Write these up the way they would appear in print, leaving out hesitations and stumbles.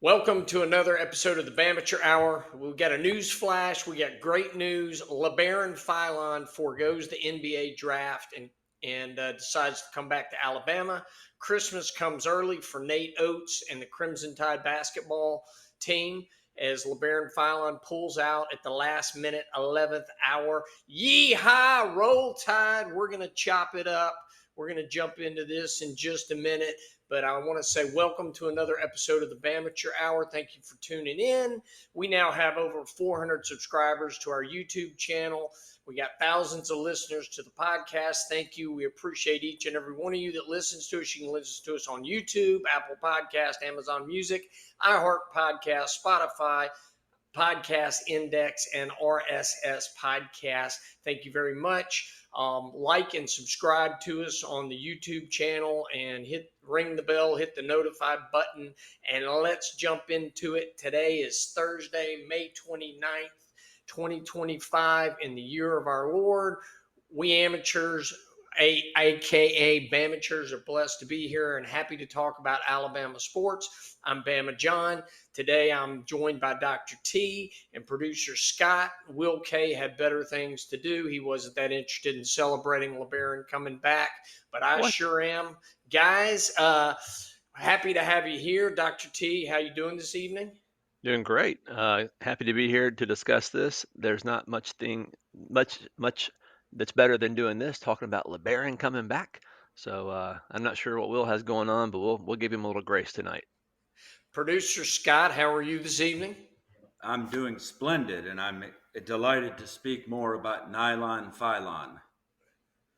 Welcome to another episode of the Bamateur Hour. We've got a news flash. We got great news. LeBaron Phylon foregoes the NBA draft and decides to come back to Alabama. Christmas comes early for Nate Oates and the Crimson Tide basketball team as LeBaron Phylon pulls out at the last minute, 11th hour. Yee-haw, roll Tide. We're going to chop it up. We're going to jump into this in just a minute. But I want to say welcome to another episode of the Bamateur Hour. Thank you for tuning in. We now have over 400 subscribers to our YouTube channel. We got thousands of listeners to the podcast. Thank you. We appreciate each and every one of you that listens to us. You can listen to us on YouTube, Apple Podcast, Amazon Music, iHeart Podcast, Spotify, Podcast Index, and RSS Podcast. Thank you very much. Like and subscribe to us on the YouTube channel and ring the bell, hit the notify button, and let's jump into it. Today is Thursday, May 29th, 2025, in the year of our Lord. We amateurs, aka Bamateurs, are blessed to be here and happy to talk about Alabama sports. I'm Bama John. Today I'm joined by Dr. T and producer Scott. Will K had better things to do. He wasn't that interested in celebrating LeBaron coming back, but I sure am. Guys, happy to have you here. Dr. T, how you doing this evening? Doing great. Happy to be here to discuss this. There's not much that's better than doing this, talking about LeBaron coming back. So I'm not sure what Will has going on, but we'll give him a little grace tonight. Producer Scott, how are you this evening? I'm doing splendid, and I'm delighted to speak more about Nylon Phylon.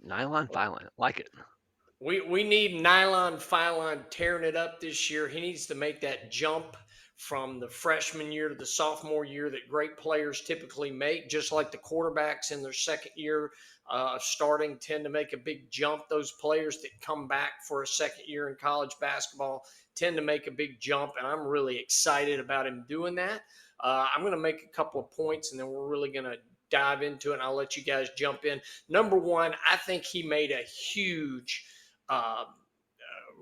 Nylon Phylon, like it. We need Nylon Phylon tearing it up this year. He needs to make that jump from the freshman year to the sophomore year that great players typically make, just like the quarterbacks in their second year starting tend to make a big jump. Those players that come back for a second year in college basketball tend to make a big jump, and I'm really excited about him doing that. I'm going to make a couple of points, and then we're really going to dive into it, and I'll let you guys jump in. Number one, I think he made a huge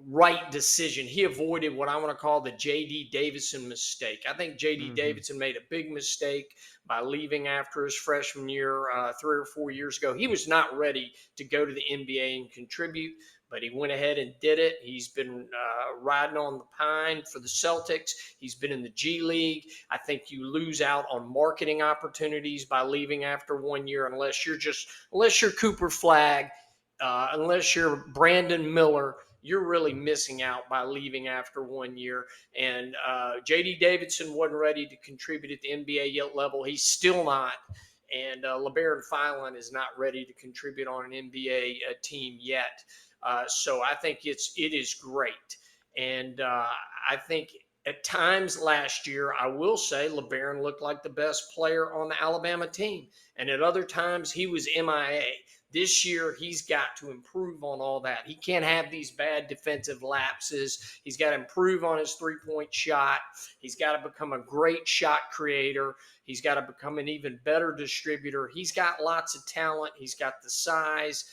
right decision. He avoided what I want to call the J.D. Davison mistake. I think J.D. Davison made a big mistake by leaving after his freshman year 3 or 4 years ago. He was not ready to go to the NBA and contribute, but he went ahead and did it. He's been riding on the pine for the Celtics. He's been in the G League. I think you lose out on marketing opportunities by leaving after 1 year unless you're Cooper Flagg, unless you're Brandon Miller. You're really missing out by leaving after 1 year. And J.D. Davison wasn't ready to contribute at the NBA level. He's still not. And LeBaron Phylon is not ready to contribute on an NBA team yet. So I think it is great. And I think at times last year, I will say LeBaron looked like the best player on the Alabama team. And at other times, he was MIA. This year, he's got to improve on all that. He can't have these bad defensive lapses. He's got to improve on his three-point shot. He's got to become a great shot creator. He's got to become an even better distributor. He's got lots of talent. He's got the size,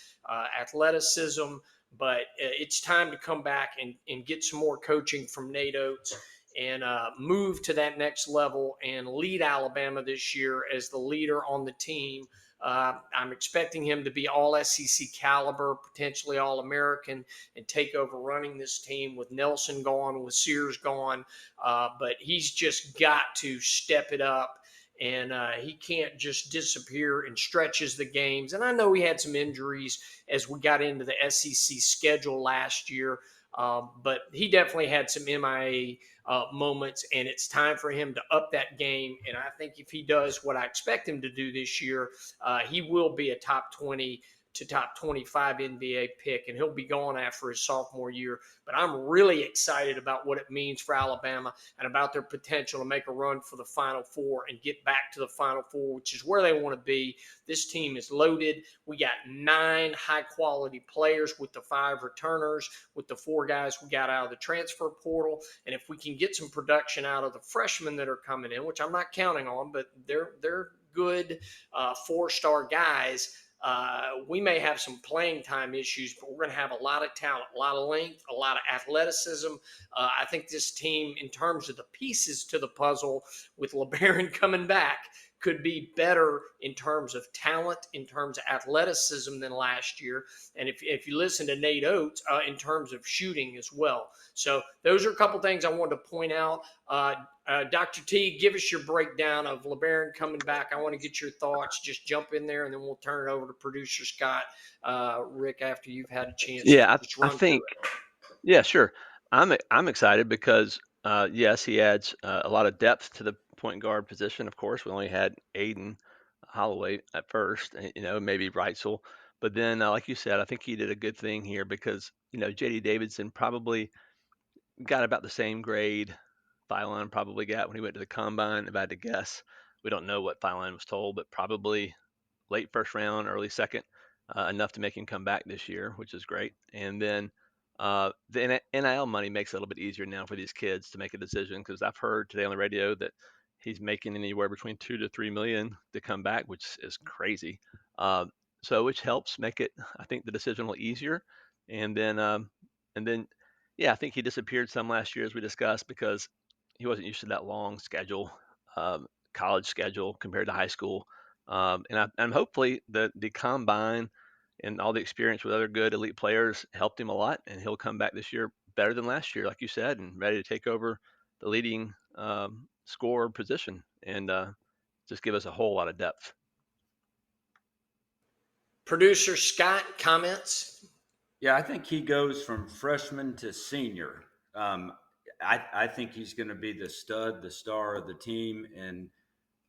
athleticism, but it's time to come back and get some more coaching from Nate Oates and move to that next level and lead Alabama this year as the leader on the team. I'm expecting him to be all SEC caliber, potentially all American, and take over running this team with Nelson gone, with Sears gone. But he's just got to step it up, and he can't just disappear in stretches the games. And I know he had some injuries as we got into the SEC schedule last year. But he definitely had some MIA moments, and it's time for him to up that game. And I think if he does what I expect him to do this year, he will be a top 20 to top 25 NBA pick, and he'll be gone after his sophomore year. But I'm really excited about what it means for Alabama and about their potential to make a run for the Final Four and get back to the Final Four, which is where they want to be. This team is loaded. We got 9 high-quality players with the 5 returners, with the 4 guys we got out of the transfer portal. And if we can get some production out of the freshmen that are coming in, which I'm not counting on, but they're good 4-star guys, we may have some playing time issues, but we're going to have a lot of talent, a lot of length, a lot of athleticism. I think this team, in terms of the pieces to the puzzle, with LeBaron coming back, could be better in terms of talent, in terms of athleticism than last year. And if you listen to Nate Oates, in terms of shooting as well. So those are a couple things I wanted to point out. Dr. T, give us your breakdown of LeBaron coming back. I want to get your thoughts. Just jump in there, and then we'll turn it over to producer Scott, Rick, after you've had a chance to Yeah, just I run through think it. yeah, sure. I'm excited because yes, he adds a lot of depth to the point guard position. Of course, we only had Aiden Holloway at first, and, maybe Reitzel, but then like you said, I think he did a good thing here because JD Davidson probably got about the same grade Phylon probably got when he went to the combine. If I had to guess, we don't know what Phylon was told, but probably late first round, early second, enough to make him come back this year, which is great. And then the NIL money makes it a little bit easier now for these kids to make a decision because I've heard today on the radio that he's making anywhere between 2 to 3 million to come back, which is crazy. So which helps make it, I think, the decision a little easier. And then, yeah, I think he disappeared some last year as we discussed because he wasn't used to that long schedule, college schedule compared to high school. And hopefully the combine and all the experience with other good elite players helped him a lot, and he'll come back this year better than last year, like you said, and ready to take over the leading scorer position and just give us a whole lot of depth. Producer Scott, comments? Yeah, I think he goes from freshman to senior. I think he's going to be the stud, the star of the team, and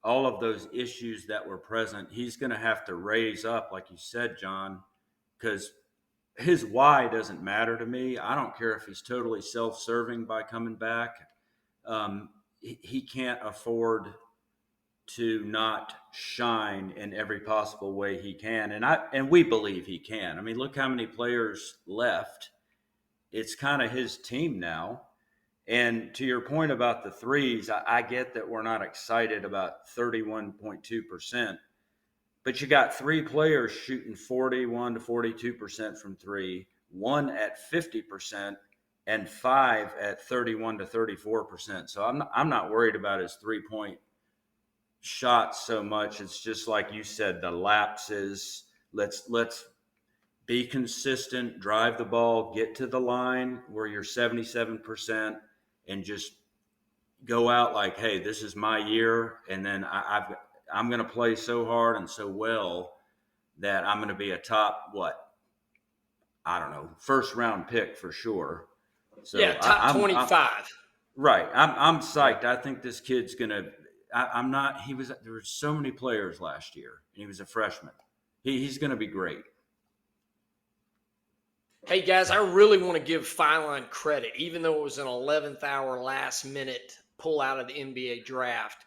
all of those issues that were present, he's going to have to raise up, like you said, John, because his why doesn't matter to me. I don't care if he's totally self-serving by coming back. He can't afford to not shine in every possible way he can, and we believe he can. I mean, look how many players left. It's kind of his team now. And to your point about the threes, I get that we're not excited about 31.2%, but you got three players shooting 41 to 42% from three, one at 50%, and five at 31 to 34%. So I'm not worried about his 3-point shots so much. It's just like you said, the lapses. Let's be consistent, drive the ball, get to the line where you're 77%, and just go out like, hey, this is my year, and then I'm going to play so hard and so well that I'm going to be a top, I don't know, first round pick for sure. So Yeah, top 25. Right. I'm psyched. I think this kid's going to I'm not. There were so many players last year, and he was a freshman. He's going to be great. Hey, guys, I really want to give Phylon credit, even though it was an 11th hour last minute pull out of the NBA draft.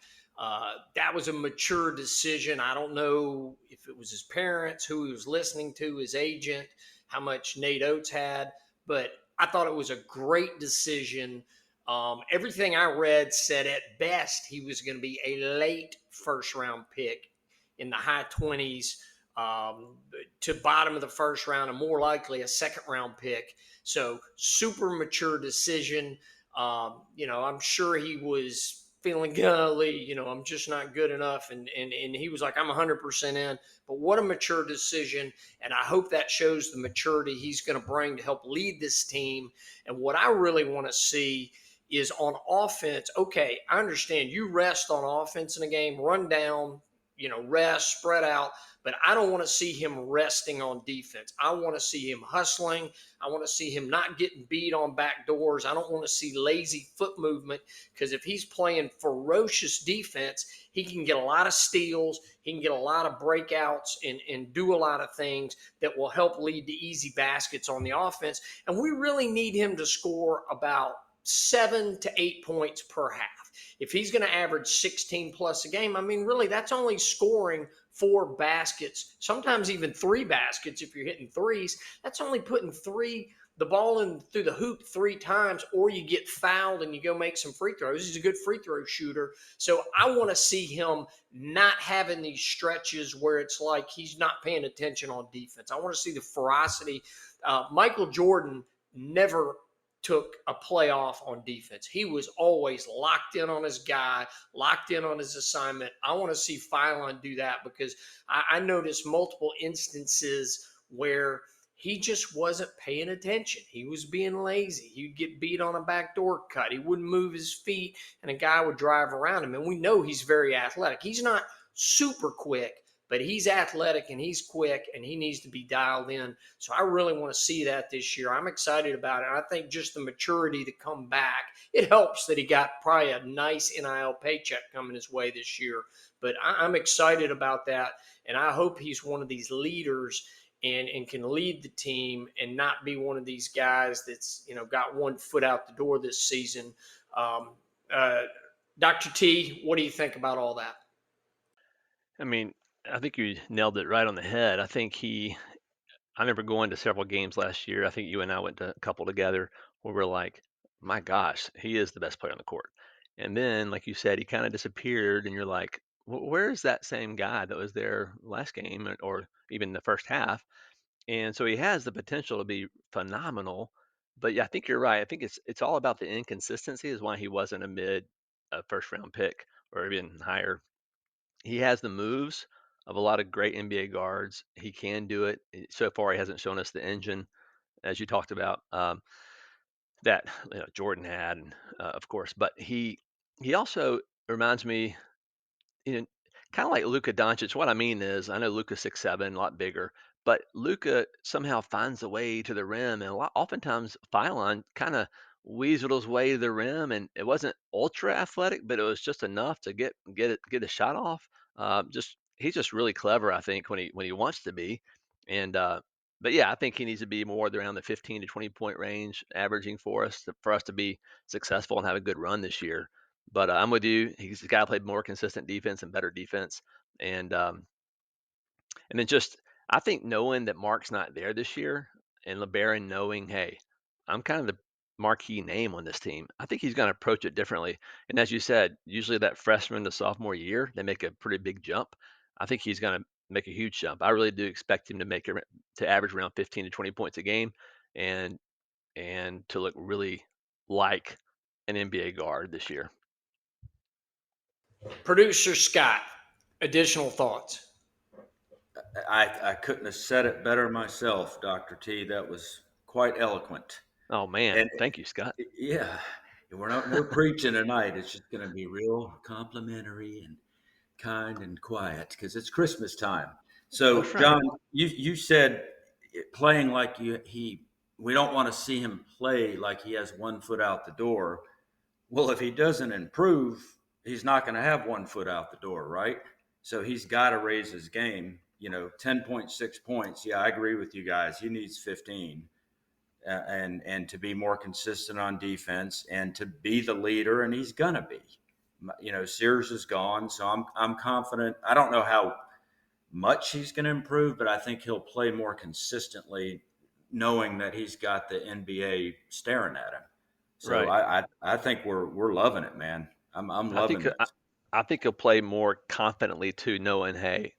That was a mature decision. I don't know if it was his parents, who he was listening to, his agent, how much Nate Oates had, but I thought it was a great decision. Everything I read said at best he was going to be a late first round pick in the high 20s to bottom of the first round, and more likely a second round pick. So super mature decision. I'm sure he was feeling golly, I'm just not good enough. And he was like, I'm 100% in. But what a mature decision. And I hope that shows the maturity he's going to bring to help lead this team. And what I really want to see is on offense. Okay, I understand you rest on offense in a game, run down, rest, spread out. But I don't want to see him resting on defense. I want to see him hustling. I want to see him not getting beat on back doors. I don't want to see lazy foot movement, because if he's playing ferocious defense, he can get a lot of steals. He can get a lot of breakouts and do a lot of things that will help lead to easy baskets on the offense. And we really need him to score about 7 to 8 points per half. If he's going to average 16 plus a game, really, that's only scoring 4 baskets, sometimes even 3 baskets if you're hitting threes. That's only putting 3 the ball through the hoop 3 times, or you get fouled and you go make some free throws. He's a good free throw shooter. So I want to see him not having these stretches where it's like he's not paying attention on defense. I want to see the ferocity. Michael Jordan never took a play off on defense. He was always locked in on his guy, locked in on his assignment. I want to see Phylon do that because I noticed multiple instances where he just wasn't paying attention. He was being lazy. He'd get beat on a backdoor cut. He wouldn't move his feet, and a guy would drive around him. And we know he's very athletic. He's not super quick, but he's athletic and he's quick, and he needs to be dialed in. So I really want to see that this year. I'm excited about it. I think just the maturity to come back, it helps that he got probably a nice NIL paycheck coming his way this year. But I'm excited about that, and I hope he's one of these leaders and can lead the team and not be one of these guys that's, got one foot out the door this season. Dr. T, what do you think about all that? I mean, I think you nailed it right on the head. I remember going to several games last year. I think you and I went to a couple together where we're like, my gosh, he is the best player on the court. And then, like you said, he kind of disappeared, and you're like, where's that same guy that was there last game or even the first half? And so he has the potential to be phenomenal. But yeah, I think you're right. I think it's all about the inconsistency is why he wasn't a first round pick or even higher. He has the moves of a lot of great NBA guards. He can do it. So far, he hasn't shown us the engine, as you talked about, that Jordan had, and, of course. But he also reminds me, you know, kind of like Luka Doncic. What I mean is, I know Luka's 6'7", a lot bigger, but Luka somehow finds a way to the rim, and oftentimes Phylon kind of weaseled his way to the rim, and it wasn't ultra athletic, but it was just enough to get a shot off. Just he's just really clever, I think, when he wants to be, and but yeah, I think he needs to be more around the 15 to 20 point range, averaging for us to be successful and have a good run this year. But I'm with you. He's got to play more consistent defense and better defense. And and then just I think knowing that Mark's not there this year and LeBaron knowing, hey, I'm kind of the marquee name on this team. I think he's going to approach it differently. And as you said, usually that freshman to sophomore year, they make a pretty big jump. I think he's going to make a huge jump. I really do expect him to average around 15 to 20 points a game and to look really like an NBA guard this year. Producer Scott, additional thoughts? I couldn't have said it better myself, Dr. T. That was quite eloquent. Oh man, And thank you, Scott. yeah, we're not no preaching tonight. It's just going to be real complimentary and kind and quiet because it's Christmas time. So, That's right. John, you said playing like we don't want to see him play like he has one foot out the door. Well, if he doesn't improve, he's not going to have one foot out the door, right? So he's got to raise his game. 10.6 points. Yeah, I agree with you guys. He needs 15, and to be more consistent on defense and to be the leader, and he's gonna be. Sears is gone, so I'm confident. I don't know how much he's going to improve, but I think he'll play more consistently, knowing that he's got the NBA staring at him. So Right. I think we're loving it, man. I'm I loving think this. I think he'll play more confidently too, knowing, hey,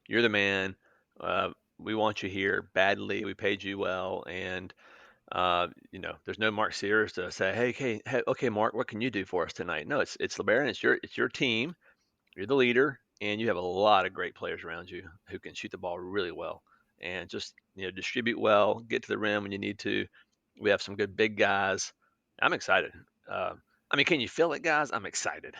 you're the man. We want you here badly. We paid you well, and there's no Mark Sears to say, hey, okay, Mark, what can you do for us tonight? No, it's LeBaron. It's your team. You're the leader, and you have a lot of great players around you who can shoot the ball really well and just distribute well, get to the rim when you need to. We have some good big guys. I'm excited. I mean, can you feel it, guys? I'm excited.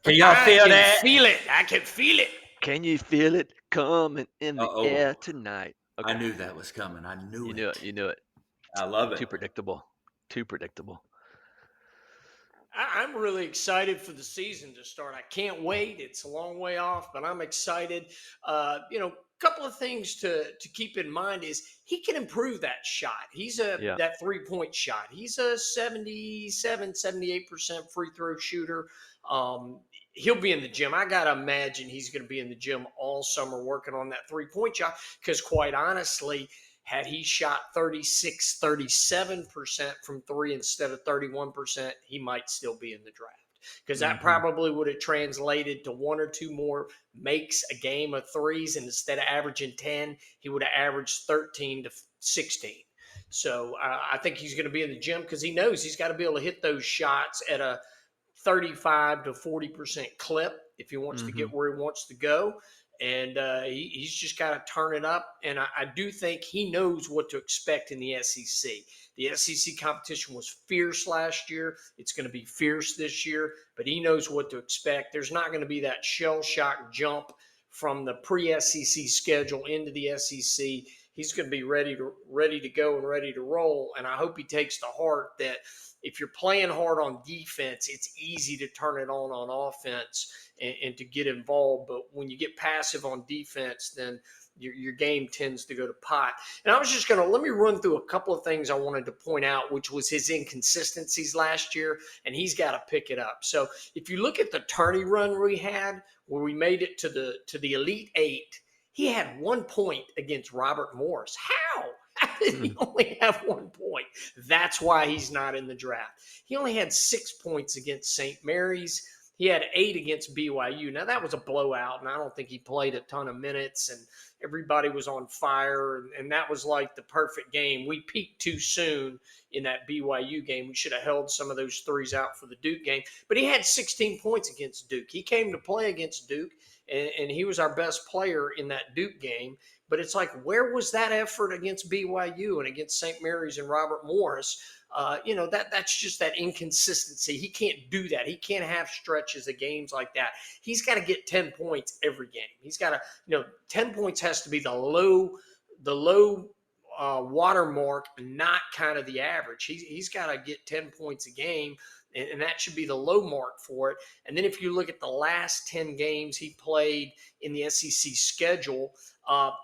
Can y'all I feel can that? feel it. I can feel it. Can you feel it coming in the Uh-oh. air tonight? I Okay, knew that was coming. I knew you knew it. it. You knew it. I love it. Too predictable. Too predictable. I'm really excited for the season to start. I can't wait. It's a long way off, but I'm excited. Couple of things to keep in mind is he can improve that shot. Yeah. That 3-point shot. He's a 78% free throw shooter. He'll be in the gym. I got to imagine he's going to be in the gym all summer working on that 3-point shot because quite honestly, Had he shot 36, 37% from three instead of 31%, he might still be in the draft. Because that probably would have translated to one or two more makes a game of threes. And instead of averaging 10, he would have averaged 13 to 16. So I think he's going to be in the gym because he knows he's got to be able to hit those shots at a 35 to 40% clip if he wants to get where he wants to go. And he's just got to turn it up. And I do think he knows what to expect in the SEC. The SEC competition was fierce last year. It's going to be fierce this year, but he knows what to expect. There's not going to be that shell shock jump from the pre-SEC schedule into the SEC. He's going to be ready to go and ready to roll. And I hope he takes to heart that if you're playing hard on defense, it's easy to turn it on offense and to get involved. But when you get passive on defense, then your game tends to go to pot. And I was just let me run through a couple of things I wanted to point out, which was his inconsistencies last year, and he's got to pick it up. So if you look at the tourney run we had, where we made it to the Elite Eight, he had 1 point against Robert Morris. How? How did he only have 1 point? That's why he's not in the draft. He only had 6 points against St. Mary's. He had 8 against BYU. Now, that was a blowout, and I don't think he played a ton of minutes, and everybody was on fire, and that was like the perfect game. We peaked too soon in that BYU game. We should have held some of those threes out for the Duke game. But he had 16 points against Duke. He came to play against Duke, and he was our best player in that Duke game. But it's like, where was that effort against BYU and against St. Mary's and Robert Morris? That's just that inconsistency. He can't do that. He can't have stretches of games like that. He's got to get 10 points every game. He's got to, 10 points has to be the low watermark, not kind of the average. He's got to get 10 points a game, and that should be the low mark for it. And then if you look at the last 10 games he played in the SEC schedule,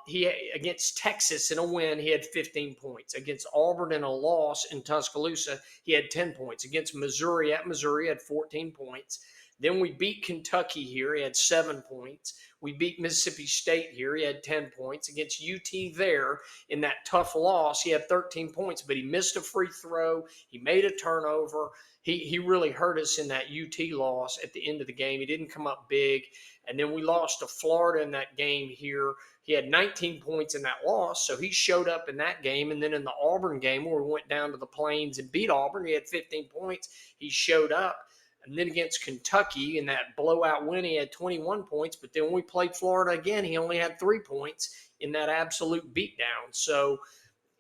he against Texas in a win, he had 15 points. Against Auburn in a loss in Tuscaloosa, he had 10 points. Against Missouri at Missouri, he had 14 points. Then we beat Kentucky here. He had 7 points. We beat Mississippi State here. He had 10 points. Against UT there in that tough loss, he had 13 points, but he missed a free throw. He made a turnover. He really hurt us in that UT loss at the end of the game. He didn't come up big. And then we lost to Florida in that game here. He had 19 points in that loss, so he showed up in that game. And then in the Auburn game where we went down to the Plains and beat Auburn, he had 15 points. He showed up. And then against Kentucky in that blowout win, he had 21 points. But then when we played Florida again, he only had 3 points in that absolute beatdown. So,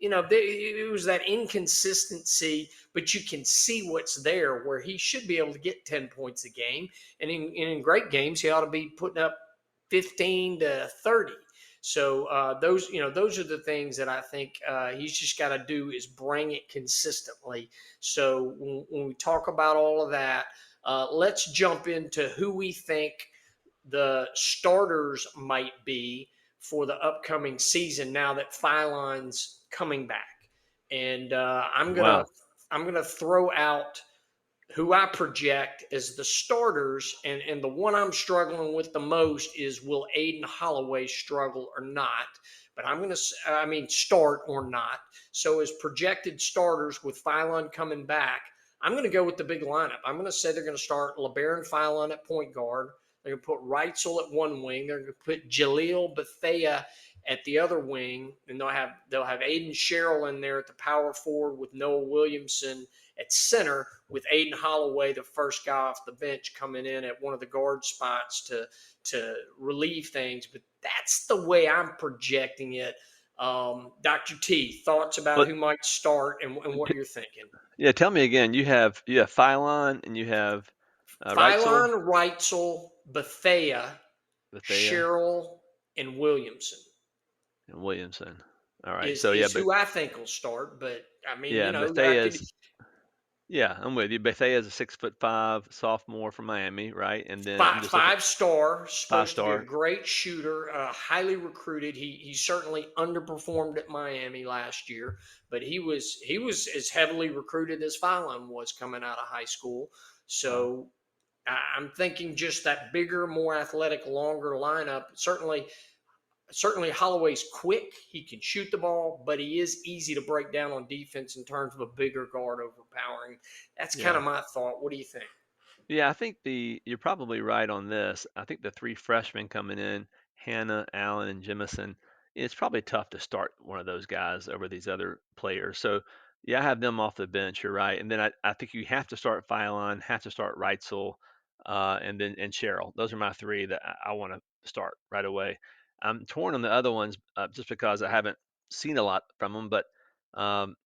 it was that inconsistency, but you can see what's there where he should be able to get 10 points a game. And in great games, he ought to be putting up 15 to 30. So those are the things that I think he's just got to do is bring it consistently. So when we talk about all of that, let's jump into who we think the starters might be for the upcoming season now that Phylon's coming back. And I'm gonna throw out who I project as the starters, and the one I'm struggling with the most is, will Aiden Holloway struggle or not? But start or not. So as projected starters with Phylon coming back, I'm going to go with the big lineup. I'm going to say they're going to start LeBaron Phylon at point guard. They're going to put Reitzel at one wing. They're going to put Jaleel Bethea at the other wing, and they'll have Aiden Sherrill in there at the power forward with Noah Williamson at center, with Aiden Holloway, the first guy off the bench, coming in at one of the guard spots to relieve things. But that's the way I'm projecting it. Dr. T, thoughts about who might start and what you're thinking? Yeah, tell me again. You have Phylon and you have Phylon, Reitzel, Bethea, Sherrill, and Williamson. All right. Is who I think will start, but I mean, yeah, I'm with you. Bethea is a 6'5" sophomore from Miami, right? And then five-star, supposed to be a great shooter, highly recruited. He certainly underperformed at Miami last year, but he was as heavily recruited as Phylon was coming out of high school. So I'm thinking just that bigger, more athletic, longer lineup. Certainly, Certainly Holloway's quick. He can shoot the ball, but he is easy to break down on defense in terms of a bigger guard overpowering. That's kind Yeah. of my thought. What do you think? Yeah, I think you're probably right on this. I think the three freshmen coming in, Hannah, Allen, and Jemison, it's probably tough to start one of those guys over these other players. So yeah, I have them off the bench. You're right. And then I think you have to start Philon, have to start Reitzel, and Cheryl. Those are my three that I want to start right away. I'm torn on the other ones just because I haven't seen a lot from them, but um,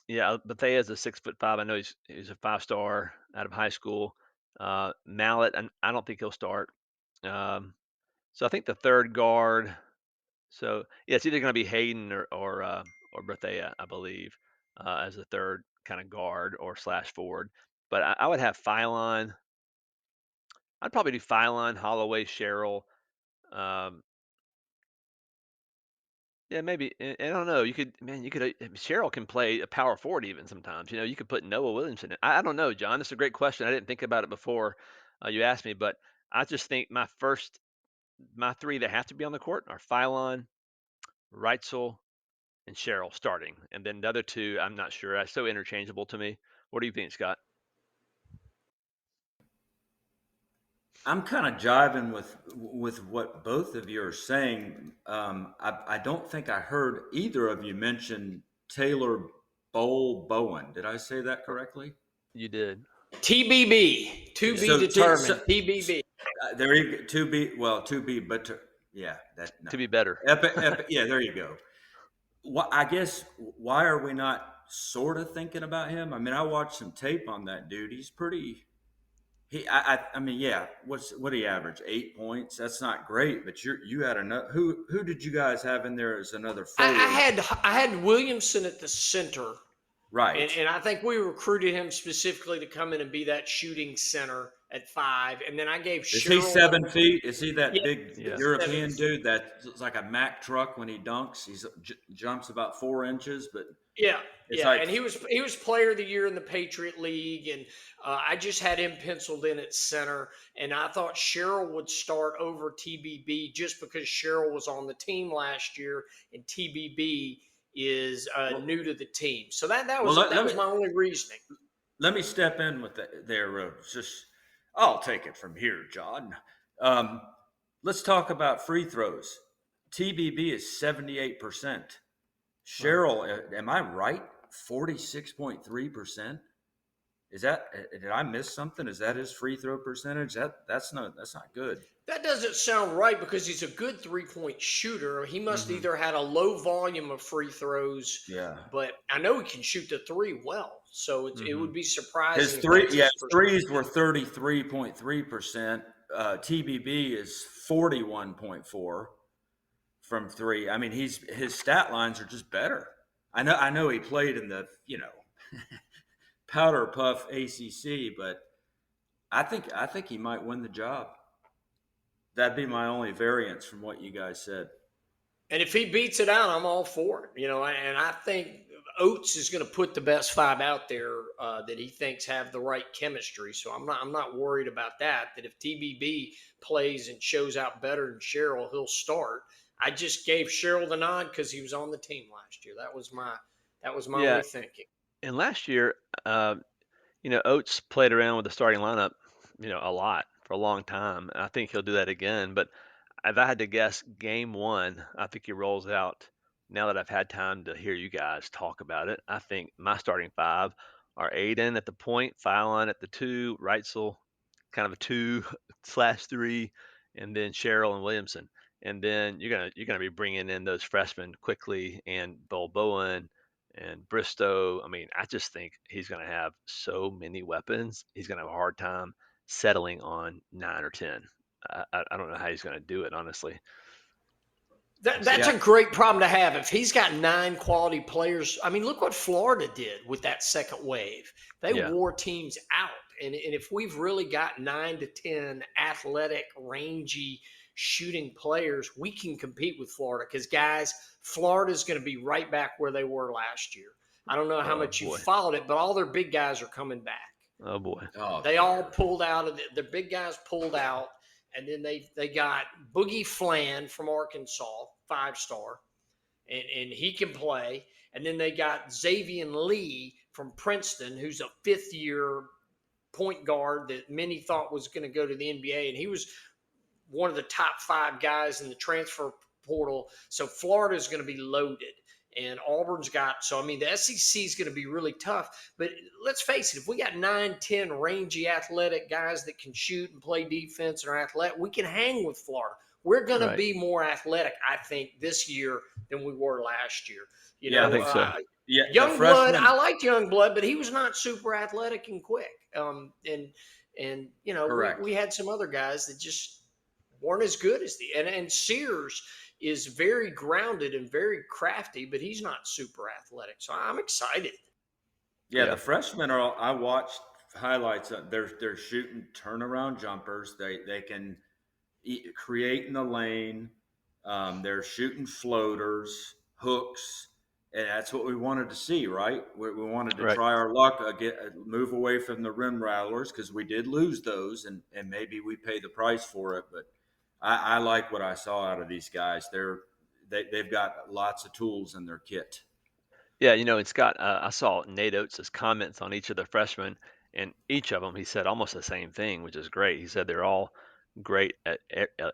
yeah, Bethea is a 6'5". I know he's a 5-star out of high school. Mallet, and I don't think he'll start. So I think the third guard. So yeah, it's either going to be Hayden or Bethea, I believe, as the third kind of guard or slash forward. But I would have Phylon. I'd probably do Phylon, Holloway, Cheryl. Um, Yeah, maybe. I don't know. Cheryl can play a power forward even sometimes. You could put Noah Williamson in. I don't know, John. That's a great question. I didn't think about it before you asked me, but I just think my three that have to be on the court are Phylon, Reitzel, and Cheryl starting. And then the other two, I'm not sure. That's so interchangeable to me. What do you think, Scott? I'm kind of jiving with what both of you are saying. I don't think I heard either of you mention Taylor Bowen. Did I say that correctly? You did. TBB, to be So, determined. TBB. there you go. To be, but yeah, that no. To be better. Yeah, there you go. I guess why are we not sort of thinking about him? I mean, I watched some tape on that dude. He's pretty. I mean, yeah. What do you average? 8 points. That's not great, but you had another. Who did you guys have in there as another forward? I had Williamson at the center. Right. And I think we recruited him specifically to come in and be that shooting center at 5. And then I gave Is Cheryl. he 7 feet? Is he that Yeah, big yeah. European dude that's like a Mack truck when he dunks? He jumps about 4 inches, but Yeah, it's yeah, like, and he was Player of the Year in the Patriot League, and I just had him penciled in at center, and I thought Cheryl would start over TBB just because Cheryl was on the team last year, and TBB is new to the team. So that was my only reasoning. let me step in with there. Just I'll take it from here, John. Let's talk about free throws. TBB is 78%. Cheryl, am I right? 46.3%. Is that? Did I miss something? Is that his free throw percentage? That's not good. That doesn't sound right because he's a good 3-point shooter. He must either had a low volume of free throws, Yeah. but I know he can shoot the 3 well. So it would be surprising. His threes were 33.3%. TBB is 41.4 from 3. I mean, his stat lines are just better. I know he played in the powder puff ACC, but I think he might win the job. That'd be my only variance from what you guys said. And if he beats it out, I'm all for it. And I think Oates is going to put the best 5 out there that he thinks have the right chemistry. So I'm not worried about that. That if TBB plays and shows out better than Cheryl, he'll start. I just gave Cheryl the nod because he was on the team last year. That was my only thinking. And last year, Oates played around with the starting lineup, a lot for a long time. And I think he'll do that again. But if I had to guess game 1, I think he rolls out. Now that I've had time to hear you guys talk about it, I think my starting 5 are Aiden at the point, Phylon at the 2, Reitzel kind of a 2/3, and then Cheryl and Williamson. And then you're gonna be bringing in those freshmen quickly and Bowen and Bristow. I mean, I just think he's going to have so many weapons. He's going to have a hard time settling on 9 or 10. I don't know how he's going to do it, honestly. That's a great problem to have. If he's got 9 quality players, I mean, look what Florida did with that second wave. They wore teams out. And if we've really got 9 to 10 athletic, rangy, shooting players, we can compete with Florida because, guys, Florida's going to be right back where they were last year. I don't know how much you followed it, but all their big guys are coming back. Oh, boy. They all pulled out of their big guys pulled out, and then they got Boogie Flan from Arkansas. 5-star, and he can play. And then they got Xavier Lee from Princeton, who's a 5th-year point guard that many thought was going to go to the NBA, and he was one of the top 5 guys in the transfer portal. So Florida is going to be loaded, and Auburn's got. So I mean, the SEC is going to be really tough. But let's face it, if we got 9, 10 rangy, athletic guys that can shoot and play defense and are athletic, we can hang with Florida. We're going to be more athletic, I think, this year than we were last year. I think so. Youngblood, I liked Youngblood, but he was not super athletic and quick. And we had some other guys that just weren't as good as and Sears is very grounded and very crafty, but he's not super athletic. So I'm excited. Yeah, the freshmen are. I watched highlights. They're shooting turnaround jumpers. They can create in the lane. They're shooting floaters, hooks, and that's what we wanted to see, right? We wanted to try our luck, move away from the rim rattlers, because we did lose those, and maybe we pay the price for it. But I like what I saw out of these guys. They've got lots of tools in their kit. Yeah, and Scott, I saw Nate Oates' comments on each of the freshmen, and each of them, he said almost the same thing, which is great. He said they're all great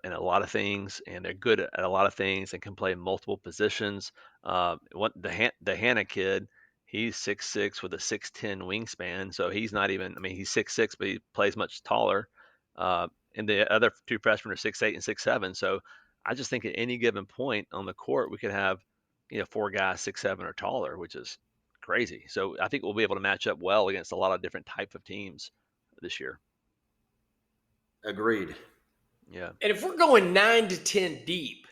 in a lot of things, and they're good at a lot of things, and can play multiple positions. The Hannah kid, he's 6'6" with a 6'10" wingspan, so he's not even. I mean, he's 6'6", but he plays much taller. And the other 2 freshmen are 6'8" and 6'7". So I just think at any given point on the court, we could have 4 guys 6'7" or taller, which is crazy. So I think we'll be able to match up well against a lot of different type of teams this year. Agreed. Yeah. And if we're going 9 to 10 deep,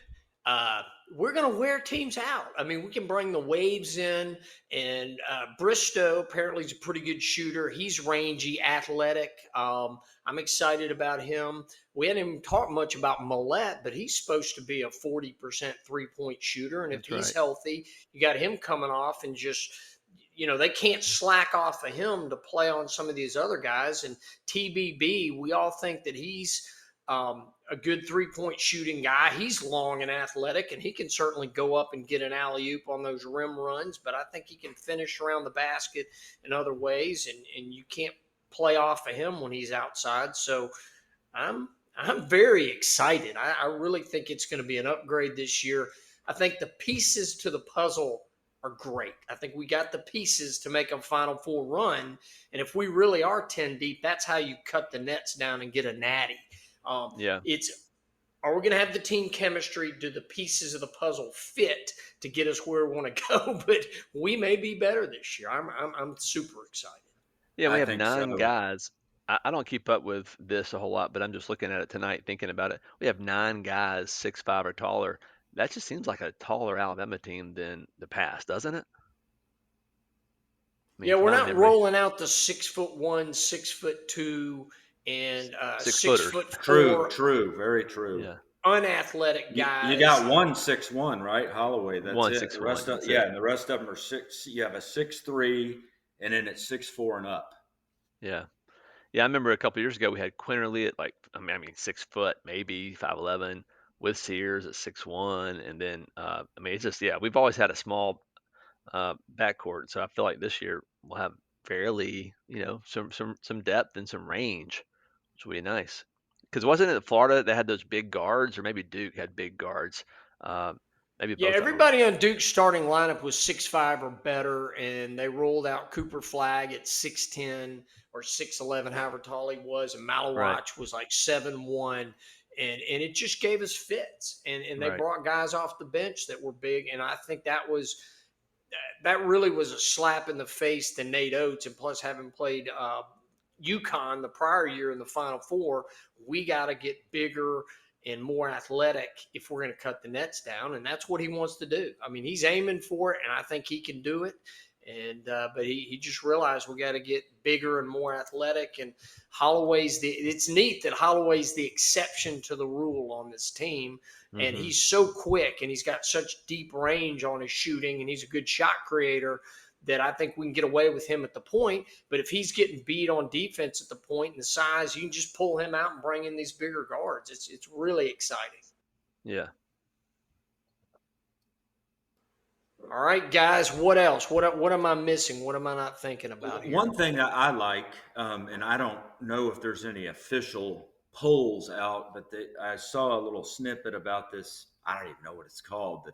we're going to wear teams out. I mean, we can bring the Waves in, and Bristow apparently is a pretty good shooter. He's rangy, athletic. I'm excited about him. We hadn't even talked much about Millette, but he's supposed to be a 40% three-point shooter. And if he's healthy, you got him coming off, and just, they can't slack off of him to play on some of these other guys. And TBB, we all think that he's a good three-point shooting guy. He's long and athletic, and he can certainly go up and get an alley-oop on those rim runs, but I think he can finish around the basket in other ways, and you can't play off of him when he's outside. So I'm very excited. I really think it's going to be an upgrade this year. I think the pieces to the puzzle are great. I think we got the pieces to make a Final Four run, and if we really are 10 deep, that's how you cut the nets down and get a natty. Are we going to have the team chemistry? Do the pieces of the puzzle fit to get us where we want to go? But we may be better this year. I'm super excited. Yeah, we have 9 guys. I don't keep up with this a whole lot, but I'm just looking at it tonight, thinking about it. We have 9 guys 6'5" or taller. That just seems like a taller Alabama team than the past, doesn't it? I mean, we're not rolling out the 6'1", 6'2", and 6'4". True, very true. Yeah. Unathletic guys. You got one 6'1", right? Holloway. That's 1 it. 6'1". And the rest of them are 6. You have a 6'3", and then it's 6'4" and up. Yeah. Yeah, I remember a couple of years ago we had Quinterly at 6 foot, maybe 5'11", with Sears at 6'1", and then it's just we've always had a small backcourt, so I feel like this year we'll have fairly some depth and some range, which will be nice. Because wasn't it Florida that had those big guards, or maybe Duke had big guards? Everybody on Duke's starting lineup was 6'5" or better, and they rolled out Cooper Flagg at 6'10" or 6'11", however tall he was, and Malawach was like 7'1", and it just gave us fits, and they brought guys off the bench that were big, and I think that really was a slap in the face to Nate Oates, and plus having played UConn the prior year in the Final Four, we got to get bigger and more athletic if we're going to cut the nets down, and that's what he wants to do. I mean, he's aiming for it, and I think he can do it. And but he just realized we got to get bigger and more athletic. And it's neat that Holloway's the exception to the rule on this team, and he's so quick, and he's got such deep range on his shooting, and he's a good shot creator, that I think we can get away with him at the point. But if he's getting beat on defense at the point and the size, you can just pull him out and bring in these bigger guards. It's really exciting. Yeah. All right, guys, what else? What am I missing? What am I not thinking about here? One thing I like, and I don't know if there's any official polls out, but I saw a little snippet about this. I don't even know what it's called. The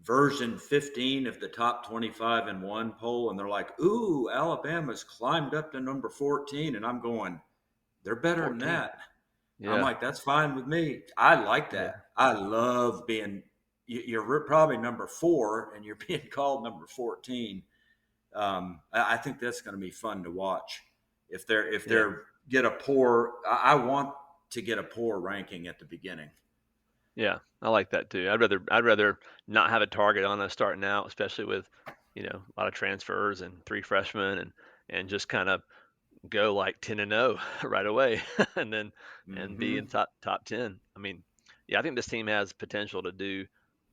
version 15 of the top 25 in one poll, and they're like, "Ooh, Alabama's climbed up to number 14," and I'm going, "They're better than 14. that." I'm Yeah, like, "That's fine with me. I like yeah, that. I love being. You're probably number 4, and you're being called number 14." I think that's going to be fun to watch. If yeah. they're get a poor, I want to get a poor ranking at the beginning. Yeah, I like that too. I'd rather not have a target on us starting out, especially with, a lot of transfers and three freshmen and just kind of go like 10-0 right away and then and be in Hmm. top 10. I mean, yeah, I think this team has potential to do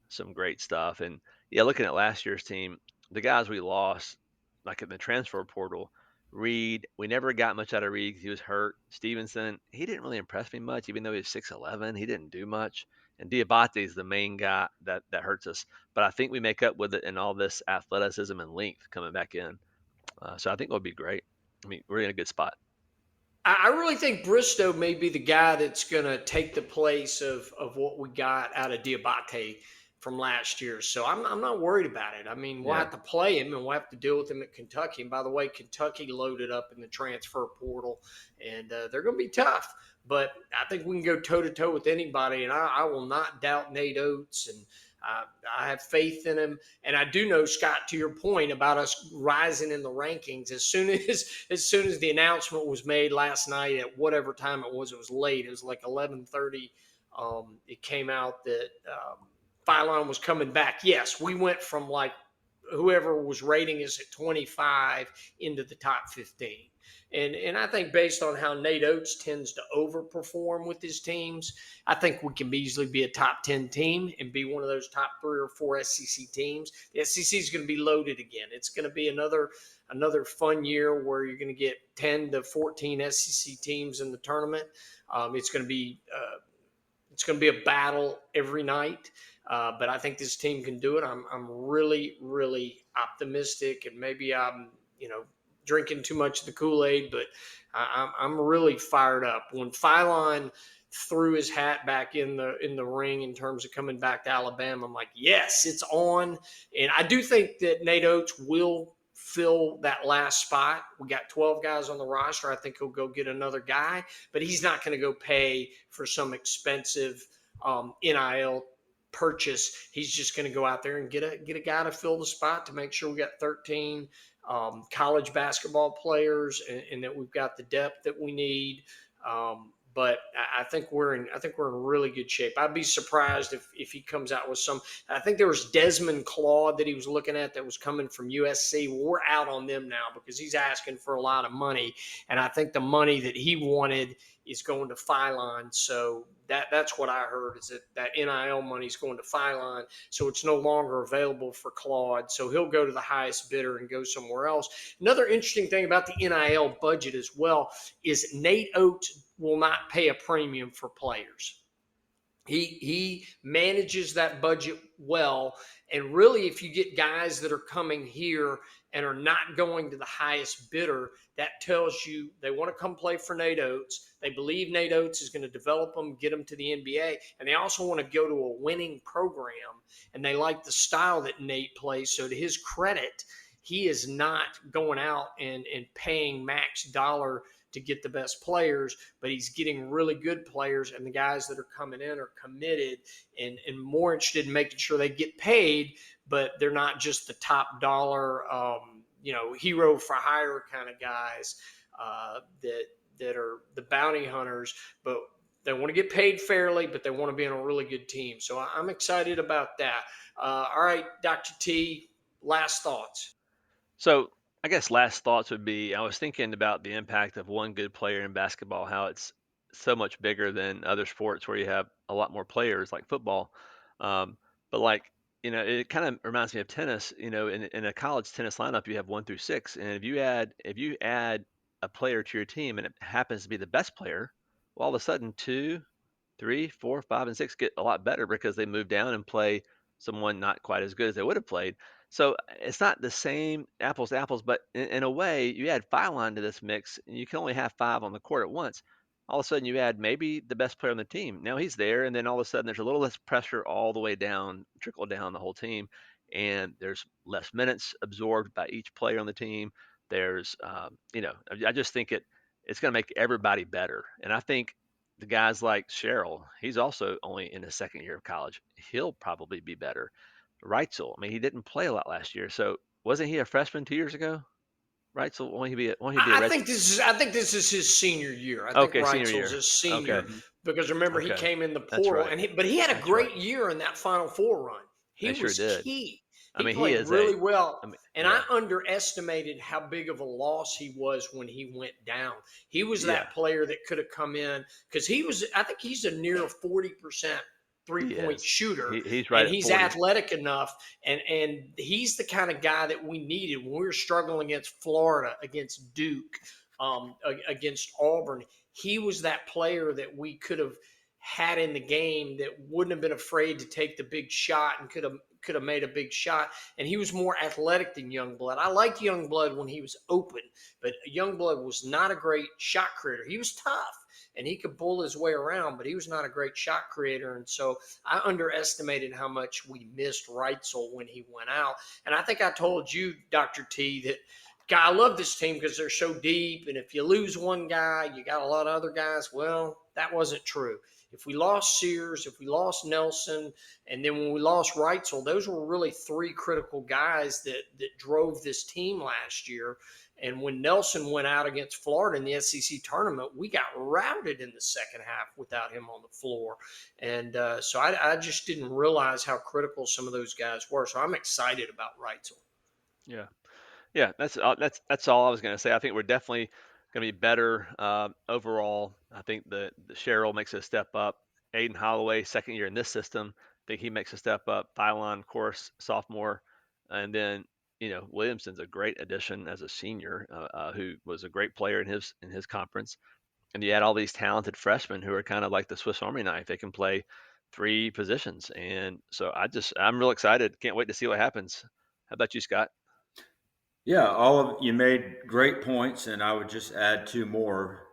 some great stuff. And yeah, looking at last year's team, the guys we lost, like in the transfer portal, Reed, we never got much out of Reed 'cause he was hurt. Stevenson, he didn't really impress me much, even though he was 6'11. He didn't do much. And Diabate is the main guy that hurts us. But I think we make up with it in all this athleticism and length coming back in. So I think it'll be great. I mean, we're in a good spot. I really think Bristow may be the guy that's going to take the place of what we got out of Diabate from last year. So I'm not worried about it. I mean, we'll Yeah. have to play him and we'll have to deal with him at Kentucky. And by the way, Kentucky loaded up in the transfer portal, and they're going to be tough. But I think we can go toe to toe with anybody, and I will not doubt Nate Oates, and I have faith in him. And I do know, Scott, to your point about us rising in the rankings, as soon as the announcement was made last night at whatever time it was late. It was like 11:30. It came out that Philon was coming back. Yes, we went from like whoever was rating us at 25 into the top 15. And I think based on how Nate Oates tends to overperform with his teams, I think we can easily be a top 10 team and be one of those top 3 or 4 SEC teams. The SEC is going to be loaded again. It's going to be another fun year where you're going to get 10 to 14 SEC teams in the tournament. It's going to be a battle every night. But I think this team can do it. I'm really, really optimistic, and maybe I'm, drinking too much of the Kool-Aid, but I'm really fired up. When Philon threw his hat back in the ring in terms of coming back to Alabama, I'm like, yes, it's on. And I do think that Nate Oates will fill that last spot. We got 12 guys on the roster. I think he'll go get another guy, but he's not going to go pay for some expensive NIL purchase. He's just going to go out there and get a guy to fill the spot to make sure we got 13 college basketball players, and that we've got the depth that we need. But I think we're in really good shape. I'd be surprised if he comes out with some. I think there was Desmond Claude that he was looking at that was coming from USC. Well, we're out on them now because he's asking for a lot of money, and I think the money that he wanted is going to Philon. So that's what I heard, is that NIL money is going to Philon. So it's no longer available for Claude. So he'll go to the highest bidder and go somewhere else. Another interesting thing about the NIL budget as well is Nate Oates will not pay a premium for players. He manages that budget well. And really, if you get guys that are coming here and are not going to the highest bidder, that tells you they want to come play for Nate Oates. They believe Nate Oates is going to develop them, get them to the NBA. And they also want to go to a winning program. And they like the style that Nate plays. So to his credit, he is not going out and paying max dollar to get the best players, but he's getting really good players, and the guys that are coming in are committed and more interested in making sure they get paid, but they're not just the top dollar, hero for hire kind of guys that are the bounty hunters, but they want to get paid fairly, but they want to be on a really good team. So I'm excited about that. All right, Dr. T, last thoughts. So I guess last thoughts would be, I was thinking about the impact of one good player in basketball, how it's so much bigger than other sports where you have a lot more players like football. But like, it kind of reminds me of tennis. In a college tennis lineup, you have 1 through 6, and if you add a player to your team and it happens to be the best player, well, all of a sudden 2, 3, 4, 5, and 6 get a lot better because they move down and play someone not quite as good as they would have played. So it's not the same apples to apples, but in a way, you add Phylon to this mix, and you can only have 5 on the court at once. All of a sudden, you add maybe the best player on the team. Now he's there, and then all of a sudden, there's a little less pressure all the way down, trickle down the whole team, and there's less minutes absorbed by each player on the team. There's, I just think it's going to make everybody better, and I think the guys like Cheryl, he's also only in his second year of college. He'll probably be better. Reitzel, I mean, he didn't play a lot last year. So wasn't he a freshman 2 years ago? Reitzel, won't he be a I red? think this is his senior year. I think Okay, senior Reitzel's year. his senior Okay, Mhm. because remember he okay, came in the that's portal right. but he had a That's right. great year in that Final Four run. He They sure was did. key. I He mean, he played is really well. I mean, And I yeah, underestimated how big of a loss he was when he went down. He was yeah, that player that could have come in because I think he's a near 40% he 3-point is. shooter, He's right and at he's 40. athletic enough, and he's the kind of guy that we needed when we were struggling against Florida, against Duke, against Auburn. He was that player that we could have had in the game that wouldn't have been afraid to take the big shot and could have made a big shot. And he was more athletic than Youngblood. I liked Youngblood when he was open, but Youngblood was not a great shot creator. He was tough and he could pull his way around, but he was not a great shot creator. And so I underestimated how much we missed Reitzel when he went out. And I think I told you, Dr. T, that God, I love this team because they're so deep. And if you lose one guy, you got a lot of other guys. Well, that wasn't true. If we lost Sears, if we lost Nelson, and then when we lost Reitzel, those were really 3 critical guys that drove this team last year. And when Nelson went out against Florida in the SEC tournament, we got routed in the second half without him on the floor. And so I just didn't realize how critical some of those guys were. So I'm excited about Reitzel. Yeah. Yeah, that's all I was going to say. I think we're definitely going to be better overall. I think the Cheryl makes a step up. Aiden Holloway, second year in this system, I think he makes a step up. Phylon, of course, sophomore, and then Williamson's a great addition as a senior, who was a great player in his conference. And you add all these talented freshmen who are kind of like the Swiss Army knife. They can play 3 positions, and so I'm real excited. Can't wait to see what happens. How about you, Scott? Yeah, all of you made great points, and I would just add 2 more.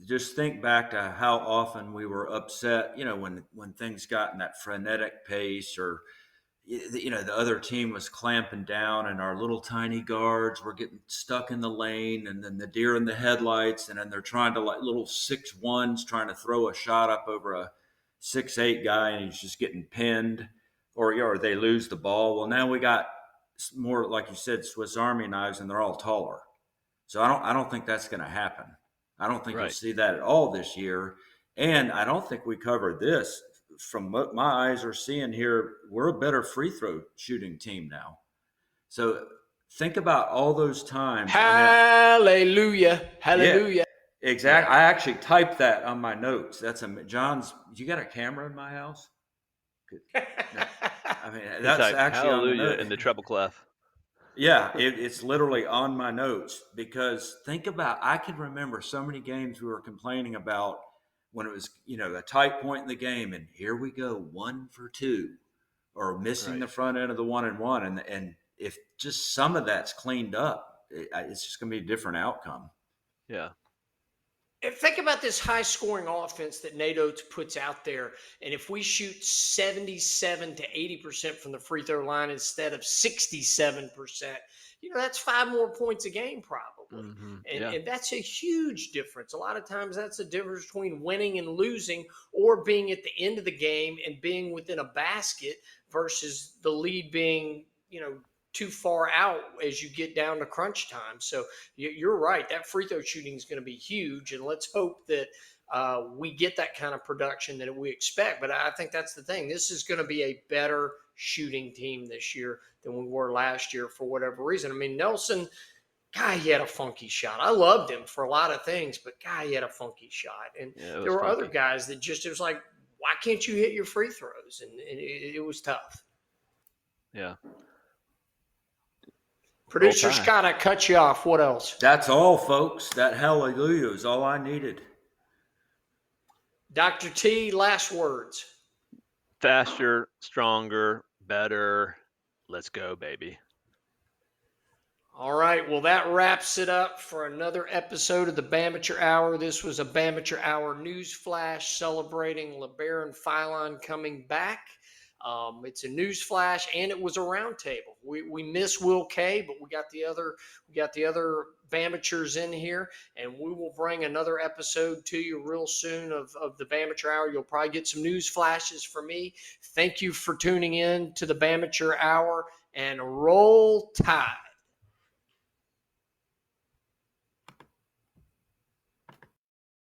Just think back to how often we were upset, when things got in that frenetic pace, or the other team was clamping down, and our little tiny guards were getting stuck in the lane, and then the deer in the headlights, and then they're trying to, like, little 6'1s trying to throw a shot up over a 6'8 guy, and he's just getting pinned, or they lose the ball. Well, now we got more, like you said, Swiss Army knives, and they're all taller. So I don't think that's going to happen. I don't think you'll Right. see that at all this year. And I don't think we covered this. From what my eyes are seeing here, we're a better free throw shooting team now. So think about all those times. I mean, Hallelujah. yeah, Hallelujah. exactly. I actually typed that on my notes. That's John's. You got a camera in my house? Good. No, I mean, He's that's like, actually on the hallelujah note. in the treble clef. Yeah, it's literally on my notes, because think about, I can remember so many games we were complaining about when it was, a tight point in the game, and here we go, 1 for 2, or missing Right. the front end of the 1-and-1. And if just some of that's cleaned up, it's just going to be a different outcome. Yeah. And think about this high scoring offense that Nate Oates puts out there. And if we shoot 77 to 80% from the free throw line instead of 67%, that's 5 more points a game probably. Yeah. And that's a huge difference. A lot of times that's the difference between winning and losing, or being at the end of the game and being within a basket versus the lead being, too far out as you get down to crunch time. So you're right. That free throw shooting is going to be huge, and let's hope that we get that kind of production that we expect. But I think that's the thing. This is going to be a better shooting team this year than we were last year for whatever reason. I mean, Nelson, guy, he had a funky shot. I loved him for a lot of things, but guy, he had a funky shot. And Yeah, it there was were other funky. guys that it was like, why can't you hit your free throws? And it was tough. Yeah. Producer Tide. Scott, I cut you off. What else? That's all, folks. That hallelujah is all I needed. Dr. T, last words. Faster, stronger, better. Let's go, baby. All right. Well, that wraps it up for another episode of the Bamateur Hour. This was a Bamateur Hour news flash celebrating LeBaron Phylon coming back. It's a news flash, and it was a roundtable. We miss Will K, but we got the other Bamatures in here, and we will bring another episode to you real soon of the Bamateur Hour. You'll probably get some news flashes from me. Thank you for tuning in to the Bamateur Hour, and roll Tide.